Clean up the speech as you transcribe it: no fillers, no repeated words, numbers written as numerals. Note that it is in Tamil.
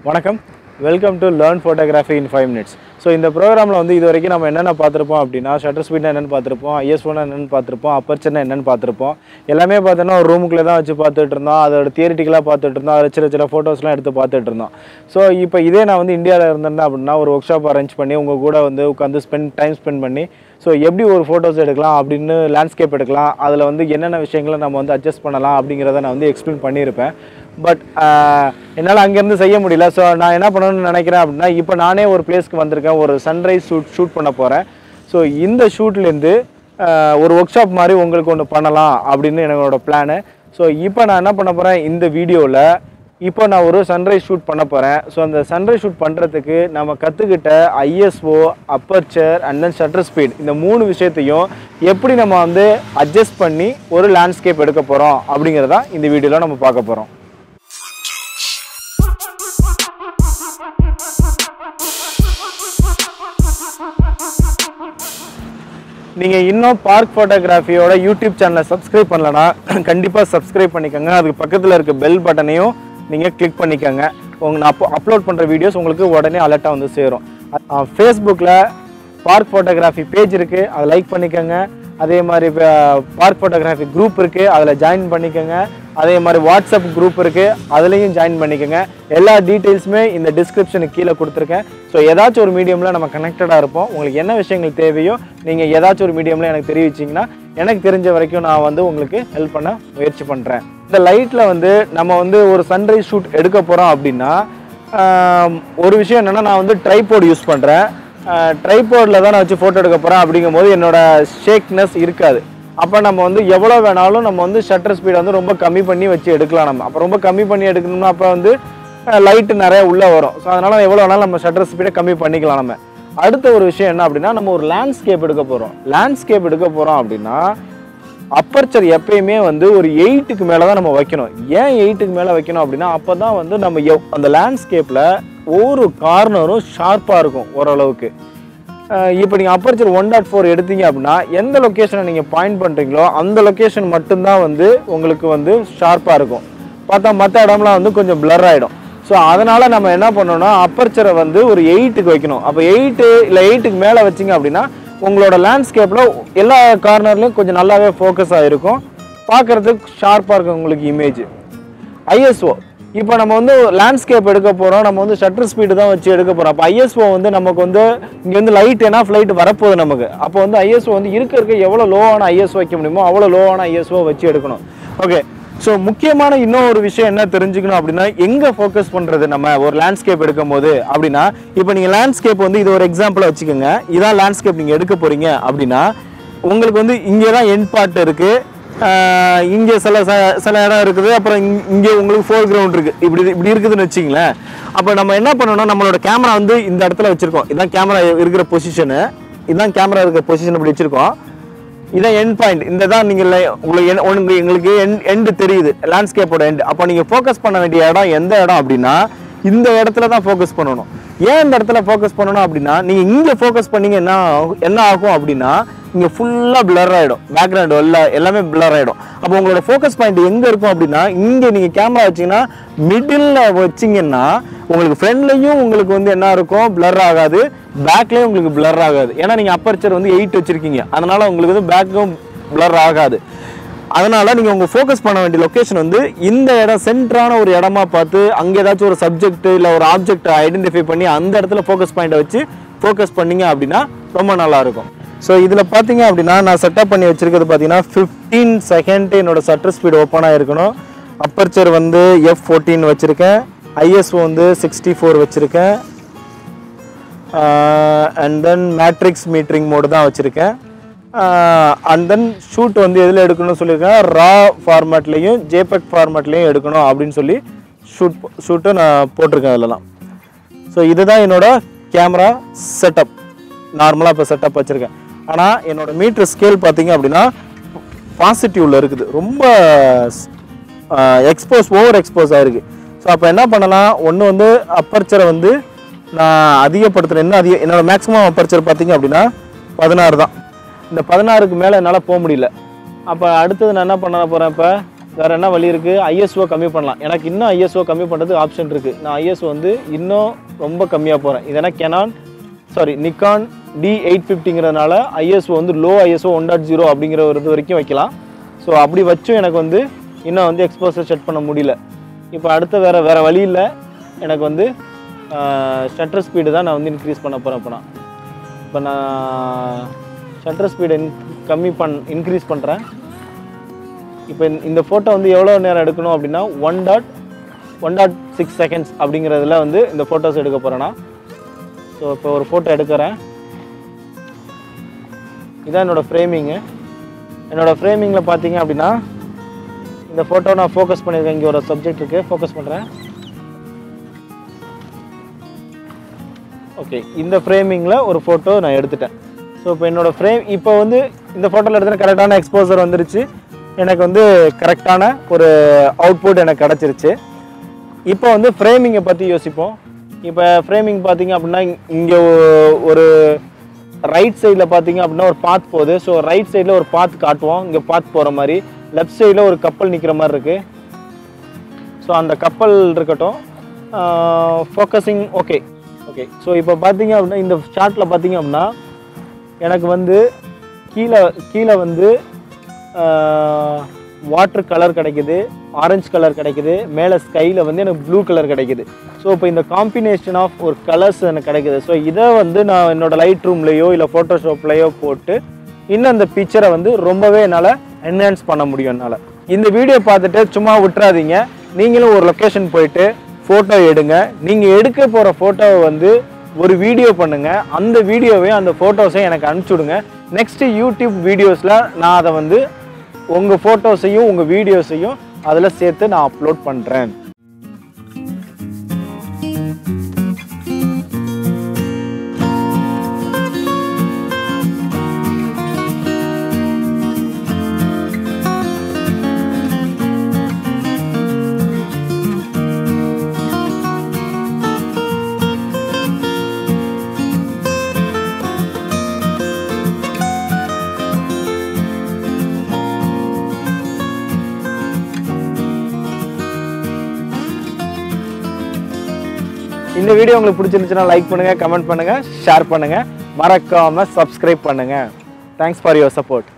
வணக்கம் welcome to learn photography in 5 minutes. So இந்த ப்ரோக்ராமில் வந்து இது வரைக்கும் நம்ம என்னென்ன பார்த்துருப்போம் அப்படின்னா ஷட்டர் ஸ்பீட்னா என்னென்னு பார்த்துருப்போம், ஐஎஸ்ஓனா என்னென்னு பார்த்துருப்போம், அப்பர்ச்சர்னா என்னென்னு பார்த்துருப்போம். எல்லாமே பார்த்தோன்னா ஒரு ரூமுக்குள்ளே தான் வச்சு பார்த்துட்டு இருந்தோம், அதோட தியரிட்டிக்கலாக பார்த்துட்டு இருந்தோம், அதை சில ஃபோட்டோஸ்லாம் எடுத்து பார்த்துட்டு இருந்தோம். ஸோ இப்போ இதே நான் வந்து இந்தியாவில் இருந்தேன் அப்படின்னா ஒரு ஒர்க் ஷாப் அரேஞ்ச் பண்ணி உங்கள் கூட வந்து உட்காந்து டைம் ஸ்பெண்ட் பண்ணி ஸோ எப்படி ஒரு ஃபோட்டோஸ் எடுக்கலாம் அப்படின்னு லேண்ட்ஸ்கேப் எடுக்கலாம், அதில் வந்து என்னென்ன விஷயங்களை நம்ம வந்து அட்ஜஸ்ட் பண்ணலாம் அப்படிங்கிறத நான் வந்து எக்ஸ்பிளைன் பண்ணியிருப்பேன். பட் என்னால் அங்கேருந்து செய்ய முடியல. ஸோ நான் என்ன பண்ணணும்னு நினைக்கிறேன் அப்படின்னா இப்போ நானே ஒரு பிளேஸ்க்கு வந்திருக்கேன், ஒரு சன்ரைஸ் ஷூட் பண்ண போகிறேன். ஸோ இந்த ஷூட்லேருந்து ஒரு ஒர்க் ஷாப் மாதிரி உங்களுக்கு ஒன்று பண்ணலாம் அப்படின்னு என்னோட பிளானு. ஸோ இப்போ நான் என்ன பண்ண போகிறேன், இந்த வீடியோவில் இப்போ நான் ஒரு சன்ரைஸ் ஷூட் பண்ண போகிறேன். ஸோ அந்த சன்ரைஸ் ஷூட் பண்ணுறதுக்கு நம்ம கற்றுக்கிட்ட ISO, aperture and then shutter speed, இந்த 3 விஷயத்தையும் எப்படி நம்ம வந்து அட்ஜஸ்ட் பண்ணி ஒரு லேண்ட்ஸ்கேப் எடுக்க போகிறோம் அப்படிங்கிறத இந்த வீடியோவில் நம்ம பார்க்க போகிறோம். நீங்கள் இன்னும் பார்க் ஃபோட்டோகிராஃபியோட யூடியூப் சேனலை சப்ஸ்கிரைப் பண்ணலன்னா கண்டிப்பாக சப்ஸ்கிரைப் பண்ணிக்கோங்க. அதுக்கு பக்கத்தில் இருக்க பெல் பட்டனையும் நீங்கள் கிளிக் பண்ணிக்கோங்க. நான் அப்லோட் பண்ணுற வீடியோஸ் உங்களுக்கு உடனே அலர்ட்டாக வந்து சேரும். ஃபேஸ்புக்கில் பார்க் ஃபோட்டோகிராஃபி பேஜ் இருக்குது, அதை லைக் பண்ணிக்கோங்க. அதே மாதிரி பார்க் ஃபோட்டோகிராஃபி குரூப் இருக்குது, அதில் ஜாயின் பண்ணிக்கோங்க. அதே மாதிரி வாட்ஸ்அப் குரூப் இருக்குது, அதுலேயும் ஜாயின் பண்ணிக்கோங்க. எல்லா டீட்டெயில்ஸுமே இந்த டிஸ்கிரிப்ஷனுக்கு கீழே கொடுத்துருக்கேன். ஸோ ஏதாச்சும் ஒரு மீடியமில் நம்ம கனெக்டடாக இருப்போம். உங்களுக்கு என்ன விஷயங்கள் தேவையோ நீங்கள் ஏதாச்சும் ஒரு மீடியமில் எனக்கு தெரிவிச்சிங்கன்னா எனக்கு தெரிஞ்ச வரைக்கும் நான் வந்து உங்களுக்கு ஹெல்ப் பண்ண முயற்சி பண்ணுறேன். இந்த லைட்டில் வந்து நம்ம வந்து ஒரு சன்ரைஸ் ஷூட் எடுக்க போகிறோம் அப்படின்னா ஒரு விஷயம் என்னென்னா, நான் வந்து ட்ரைபோர்டு யூஸ் பண்ணுறேன். ட்ரைபோர்டில் தான் நான் வச்சு ஃபோட்டோ எடுக்க போகிறேன். அப்படிங்கும்போது என்னோடய ஷேக்னஸ் இருக்காது. அப்போ நம்ம வந்து எவ்வளோ வேணாலும் நம்ம வந்து ஷட்டர் ஸ்பீடை வந்து ரொம்ப கம்மி பண்ணி வச்சு எடுக்கலாம். நம்ம அப்போ ரொம்ப கம்மி பண்ணி எடுக்கணும்னா அப்போ வந்து லைட்டு நிறைய உள்ளே வரும். ஸோ அதனால் எவ்வளோ வேணாலும் நம்ம ஷட்டர் ஸ்பீடை கம்மி பண்ணிக்கலாம். நம்ம அடுத்த ஒரு விஷயம் என்ன அப்படின்னா, நம்ம ஒரு லேண்ட்ஸ்கேப் எடுக்க போகிறோம் அப்படின்னா அப்பர்ச்சர் எப்பயுமே வந்து ஒரு 8க்கு மேலே தான் நம்ம வைக்கணும். ஏன் 8க்கு மேலே வைக்கணும் அப்படின்னா அப்போ தான் வந்து நம்ம அந்த லேண்ட்ஸ்கேப்பில் ஒவ்வொரு கார்னரும் ஷார்ப்பாக இருக்கும் ஓரளவுக்கு. இப்போ நீங்கள் அப்பர்ச்சர் 1.4 எடுத்தீங்க அப்படின்னா எந்த லொக்கேஷனை நீங்கள் பாயிண்ட் பண்ணுறீங்களோ அந்த லொக்கேஷன் மட்டும்தான் வந்து உங்களுக்கு வந்து ஷார்ப்பாக இருக்கும். பார்த்தா மற்ற இடம்லாம் வந்து கொஞ்சம் பிளர் ஆகிடும். ஸோ அதனால் நம்ம என்ன பண்ணோம்னா அப்பர்ச்சரை வந்து ஒரு 8க்கு வைக்கணும். அப்போ 8 இல்லை 8க்கு மேலே வச்சிங்க அப்படின்னா உங்களோட லேண்ட்ஸ்கேப்பில் எல்லா கார்னர்லையும் கொஞ்சம் நல்லாவே ஃபோக்கஸ் ஆகிருக்கும், பார்க்குறதுக்கு ஷார்ப்பாக இருக்கும் உங்களுக்கு இமேஜ். ஐஎஸ்ஓ இப்போ நம்ம வந்து லேண்ட்ஸ்கேப் எடுக்க போகிறோம், நம்ம வந்து ஷட்டர் ஸ்பீடு தான் வச்சு எடுக்க போகிறோம். அப்போ ஐஎஸ்ஓ வந்து நமக்கு வந்து இங்கே வந்து லைட் ஏன்னா ஃப்ளைட் வரப்போகுது நமக்கு. அப்போ வந்து ஐஎஸ்ஓ வந்து இருக்க எவ்வளோ லோவான ஐஎஸ்ஓ வைக்க முடியுமோ அவ்வளோ லோவான ஐஎஸ்ஓ வச்சு எடுக்கணும். ஓகே, ஸோ முக்கியமான இன்னொரு விஷயம் என்ன தெரிஞ்சுக்கணும் அப்படின்னா, எங்கே ஃபோக்கஸ் பண்ணுறது நம்ம ஒரு லேண்ட்ஸ்கேப் எடுக்கும் போது அப்படின்னா, இப்போ நீங்கள் லேண்ட்ஸ்கேப் வந்து இது ஒரு எக்ஸாம்பிளாக வச்சுக்கோங்க. இதான் லேண்ட்ஸ்கேப் நீங்கள் எடுக்க போகிறீங்க அப்படின்னா உங்களுக்கு வந்து இங்கே தான் எண்ட் பார்ட் இருக்குது, இங்கே சில இடம் இருக்குது, அப்புறம் இங்கே உங்களுக்கு ஃபோர் கிரவுண்ட் இருக்குது, இப்படி இருக்குதுன்னு வச்சிங்களேன். அப்போ நம்ம என்ன பண்ணணும், நம்மளோட கேமரா வந்து இந்த இடத்துல வச்சுருக்கோம். இதுதான் கேமரா இருக்கிற பொசிஷனு, இப்படி வச்சுருக்கோம். இதான் எண்ட் பாயிண்ட். இந்த தான் நீங்கள் உங்களுக்கு எண்டு தெரியுது, லேண்ட்ஸ்கேப்போட எண்டு. அப்போ நீங்கள் ஃபோக்கஸ் பண்ண வேண்டிய இடம் எந்த இடம் அப்படின்னா இந்த இடத்துல தான் ஃபோக்கஸ் பண்ணணும். ஏன் இந்த இடத்துல ஃபோக்கஸ் பண்ணணும் அப்படின்னா, நீங்கள் இங்கே ஃபோக்கஸ் பண்ணிங்க என்ன ஆகும் அப்படின்னா இங்கே ஃபுல்லாக பிளர் ஆகிடும், பேக்ரவுண்டு எல்லாமே பிளர் ஆகிடும். அப்போ உங்களோட ஃபோக்கஸ் பாயிண்ட் எங்கே இருக்கும் அப்படின்னா இங்கே நீங்கள் கேமரா வச்சிங்கன்னா மிடில் வச்சிங்கன்னா உங்களுக்கு ஃப்ரண்ட்லேயும் உங்களுக்கு வந்து என்ன இருக்கும், பிளர் ஆகாது, பேக்லேயும் உங்களுக்கு பிளர் ஆகாது. ஏன்னா நீங்கள் அப்பர்ச்சர் வந்து 8 வச்சுருக்கீங்க, அதனால் உங்களுக்கு வந்து பேக்கும் பிளர் ஆகாது. அதனால் நீங்கள் உங்கள் ஃபோக்கஸ் பண்ண வேண்டிய லொக்கேஷன் வந்து இந்த இடம் சென்டரான ஒரு இடமா பார்த்து அங்கே ஏதாச்சும் ஒரு சப்ஜெக்ட் இல்லை ஒரு ஆப்ஜெக்டை ஐடென்டிஃபை பண்ணி அந்த இடத்துல ஃபோக்கஸ் பாயிண்ட்டை வச்சு ஃபோக்கஸ் பண்ணிங்க அப்படின்னா ரொம்ப நல்லாயிருக்கும். ஸோ இதில் பார்த்தீங்க அப்படின்னா நான் செட்டப் பண்ணி வச்சுருக்கிறது பார்த்தீங்கன்னா 15 செகண்ட் என்னோடய ஷட்டர் ஸ்பீடு ஓப்பனாக இருக்கணும். அப்பர்ச்சர் வந்து F14 வச்சுருக்கேன், ஐஎஸ்ஓ வந்து 64 வச்சுருக்கேன், and then matrix metering mode தான் வச்சுருக்கேன். அண்ட் தென் ஷூட் வந்து எதில் எடுக்கணும்னு சொல்லியிருக்கேன், ரா ஃபார்மேட்லேயும் ஜேபெக் ஃபார்மேட்லேயும் எடுக்கணும் அப்படின்னு சொல்லி ஷூட்டை நான் போட்டிருக்கேன் அதிலலாம். ஸோ இதுதான் என்னோடய கேமரா செட்டப், நார்மலாக இப்போ செட்டப் வச்சுருக்கேன். ஆனால் என்னோடய மீட்டர் ஸ்கேல் பார்த்தீங்க அப்படின்னா பாசிட்டிவில் இருக்குது, ரொம்ப ஓவர் எக்ஸ்போஸ் ஆகிருக்கு. ஸோ அப்போ என்ன பண்ணலாம், ஒன்று வந்து அப்பர்ச்சரை வந்து நான் அதிகப்படுத்துகிறேன். என்னோடய மேக்ஸிமம் அப்பர்ச்சர் பார்த்தீங்க அப்படின்னா 16 தான். இந்த 16க்கு மேலே என்னால் போக முடியல. அப்போ அடுத்தது நான் என்ன பண்ண போகிறேன், இப்போ வேறு என்ன வழி இருக்குது, ஐஎஸ்ஓ கம்மி பண்ணலாம். எனக்கு இன்னும் ஐஎஸ்ஓ கம்மி பண்ணுறது ஆப்ஷன் இருக்குது. நான் ஐஎஸ்ஓ வந்து இன்னும் ரொம்ப கம்மியாக போகிறேன். இதெல்லாம் நிக்கான் D850ங்கிறதுனால ஐஎஸ்ஓ வந்து லோ ஐஎஸ்ஓ 1.0 அப்படிங்கிற ஒரு இது வரைக்கும் வைக்கலாம். ஸோ அப்படி வச்சும் எனக்கு வந்து இன்னும் வந்து எக்ஸ்போசர் செட் பண்ண முடியல. இப்போ அடுத்த வேறு வழி இல்லை. எனக்கு வந்து ஷட்டர் ஸ்பீடு தான் நான் வந்து இன்க்ரீஸ் பண்ண போகிறேன். இப்போ நான் ஷட்டர் ஸ்பீடு இன்க்ரீஸ் பண்ணுறேன். இப்போ இந்த ஃபோட்டோ வந்து எவ்வளோ நேரம் எடுக்கணும் அப்படின்னா 1.6 செகண்ட்ஸ் அப்படிங்கிறதுல வந்து இந்த ஃபோட்டோஸ் எடுக்க போகிறேன்னா. ஸோ இப்போ ஒரு ஃபோட்டோ எடுக்கிறேன். இதான் என்னோடய ஃப்ரேமிங்கு. என்னோடய ஃப்ரேமிங்கில் பார்த்தீங்க அப்படின்னா இந்த ஃபோட்டோ நான் ஃபோக்கஸ் பண்ணியிருக்கேன். இங்கே ஒரு சப்ஜெக்ட் இருக்குது, ஃபோக்கஸ் பண்ணுறேன். ஓகே, இந்த ஃப்ரேமிங்கில் ஒரு ஃபோட்டோ நான் எடுத்துட்டேன். ஸோ இப்போ என்னோடய இப்போ வந்து இந்த ஃபோட்டோவில் எடுத்துகிட்டு கரெக்டான எக்ஸ்போசர் வந்துருச்சு. எனக்கு வந்து கரெக்டான ஒரு அவுட்புட் எனக்கு கிடச்சிருச்சு. இப்போ வந்து ஃப்ரேமிங்கை பற்றி யோசிப்போம். இப்போ ஃப்ரேமிங் பார்த்தீங்க அப்படின்னா இங்கே ஒரு ரைட் சைடில் பார்த்தீங்க அப்படின்னா ஒரு பாத் போகுது. ஸோ ரைட் சைடில் ஒரு பாத் காட்டுவோம், இங்கே பாத் போகிற மாதிரி. லெஃப்ட் சைடில் ஒரு கப்பல் நிற்கிற மாதிரி இருக்குது. ஸோ அந்த கப்பல் இருக்கட்டும். Focusing okay. ஸோ இப்போ பார்த்தீங்க அப்படின்னா இந்த ஷார்ட்டில் பார்த்தீங்க அப்படின்னா எனக்கு வந்து கீழே வந்து வாட்டர் கலர் கிடைக்குது, ஆரஞ்சு கலர் கிடைக்குது, மேலே ஸ்கையில் வந்து எனக்கு ப்ளூ கலர் கிடைக்குது. ஸோ இப்போ இந்த காம்பினேஷன் ஆஃப் ஒரு கலர்ஸ் எனக்கு கிடைக்குது. ஸோ இதை வந்து நான் என்னோடய லைட் ரூம்லேயோ இல்லை ஃபோட்டோஷாப்லேயோ போட்டு இன்னும் அந்த பிக்சரை வந்து ரொம்பவே என்னால் என்ஹான்ஸ் பண்ண முடியும். என்னால் இந்த வீடியோ பார்த்துட்டு சும்மா விட்டுறாதீங்க. நீங்களும் ஒரு லொக்கேஷன் போயிட்டு ஃபோட்டோ எடுங்க. நீங்கள் எடுக்க போகிற ஃபோட்டோவை வந்து ஒரு வீடியோ பண்ணுங்கள். அந்த வீடியோவையும் அந்த ஃபோட்டோஸையும் எனக்கு அனுப்பிச்சுடுங்க. நெக்ஸ்ட்டு யூடியூப் வீடியோஸில் நான் அதை வந்து உங்கள் ஃபோட்டோஸையும் உங்கள் வீடியோஸையும் அதில் சேர்த்து நான் அப்லோட் பண்ணுறேன். இந்த வீடியோ உங்களுக்கு பிடிச்சிருந்துச்சுன்னா லைக் பண்ணுங்கள், கமெண்ட் பண்ணுங்கள், ஷேர் பண்ணுங்கள், மறக்காமல் சப்ஸ்கிரைப் பண்ணுங்கள். Thanks for your support.